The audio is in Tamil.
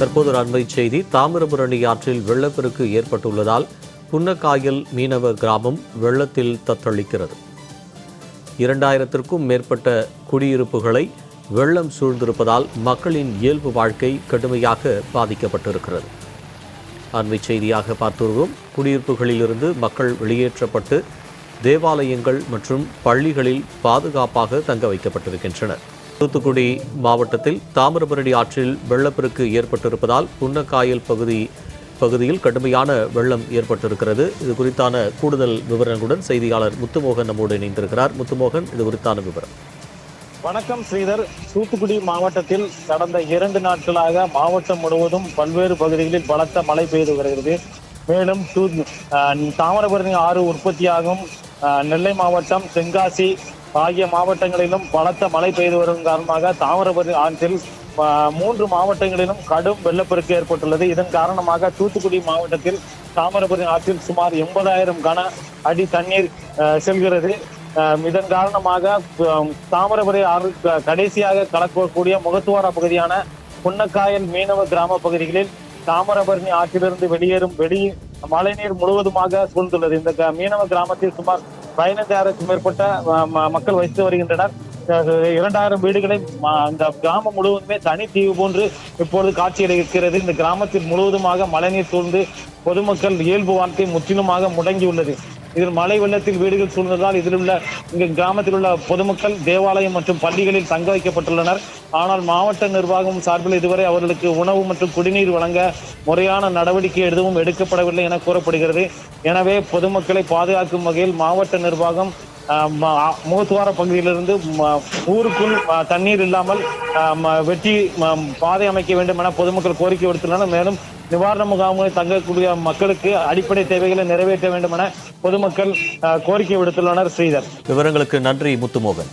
தற்போது ஒரு அண்மை செய்தி. தாமிரபரணி ஆற்றில் வெள்ளப்பெருக்கு ஏற்பட்டுள்ளதால் புன்னக்காயல் மீனவ கிராமம் வெள்ளத்தில் தத்தளிக்கிறது. 2000க்கும் மேற்பட்ட குடியிருப்புகளை வெள்ளம் சூழ்ந்திருப்பதால் மக்களின் இயல்பு வாழ்க்கை கடுமையாக பாதிக்கப்பட்டிருக்கிறது. அண்மை செய்தியாக பார்த்து வருவோம். குடியிருப்புகளிலிருந்து மக்கள் வெளியேற்றப்பட்டு தேவாலயங்கள் மற்றும் பள்ளிகளில் பாதுகாப்பாக தங்க வைக்கப்பட்டிருக்கின்றனர். தூத்துக்குடி மாவட்டத்தில் தாமிரபரணி ஆற்றில் வெள்ளப்பெருக்கு ஏற்பட்டிருப்பதால் புன்னக்காயல் பகுதியில் கடுமையான வெள்ளம் ஏற்பட்டிருக்கிறது. இது குறித்தான கூடுதல் விவரங்களுடன் செய்தியாளர் முத்துமோகன் நம்மோடு இணைந்திருக்கிறார். முத்துமோகன், இது குறித்தான விவரம். வணக்கம் ஸ்ரீதர். தூத்துக்குடி மாவட்டத்தில் கடந்த 2 நாட்களாக மாவட்டம் முழுவதும் பல்வேறு பகுதிகளில் பலத்த மழை பெய்து வருகிறது. மேலும் தாமிரபரணி ஆறு உற்பத்தியாகும் நெல்லை மாவட்டம், தென்காசி ஆகிய மாவட்டங்களிலும் பலத்த மழை பெய்து வரும் காரணமாக தாமிரபரணி ஆற்றில் 3 மாவட்டங்களிலும் கடும் வெள்ளப்பெருக்கு ஏற்பட்டுள்ளது. இதன் காரணமாக தூத்துக்குடி மாவட்டத்தில் தாமிரபரணி ஆற்றில் சுமார் 80,000 கன அடி தண்ணீர் செல்கிறது. இதன் காரணமாக தாமிரபரணி ஆறு கடைசியாக கலக்கக்கூடிய முகத்துவார பகுதியான புன்னக்காயல் மீனவ கிராம பகுதிகளில் தாமிரபரணி ஆற்றிலிருந்து வெளியேறும் மழைநீர் முழுவதுமாக சூழ்ந்துள்ளது. இந்த மீனவ கிராமத்தில் சுமார் 15,000க்கும் மேற்பட்ட மக்கள் வசித்து வருகின்றனர். 2,000 வீடுகளை இந்த கிராமம் முழுவதுமே தனித்தீவு போன்று இப்பொழுது காட்சியளிக்கிறது. இந்த கிராமத்தில் முழுவதுமாக மழைநீர் சூழ்ந்து பொதுமக்கள் இயல்பு வாழ்க்கை முற்றிலுமாக முடங்கியுள்ளது. இதில் மழை வெள்ளத்தில் வீடுகள் சூழ்ந்ததால் இங்கு கிராமத்தில் உள்ள பொதுமக்கள் தேவாலயம் மற்றும் பள்ளிகளில் தங்க வைக்கப்பட்டுள்ளனர். ஆனால் மாவட்ட நிர்வாகம் சார்பில் இதுவரை அவர்களுக்கு உணவு மற்றும் குடிநீர் வழங்க முறையான நடவடிக்கை எதுவும் எடுக்கப்படவில்லை என கூறப்படுகிறது. எனவே பொதுமக்களை பாதுகாக்கும் வகையில் மாவட்ட நிர்வாகம் முகத்துவார பகுதியிலிருந்து ஊருக்குள் தண்ணீர் இல்லாமல் வெட்டி பாதை அமைக்க வேண்டும் என பொதுமக்கள் கோரிக்கை விடுத்துள்ளனர். மேலும் நிவாரண முகாம்களில் தங்கக்கூடிய மக்களுக்கு அடிப்படை தேவைகளை நிறைவேற்ற வேண்டும் என பொதுமக்கள் கோரிக்கை விடுத்துள்ளனர். ஸ்ரீதர், விவரங்களுக்கு நன்றி முத்துமோகன்.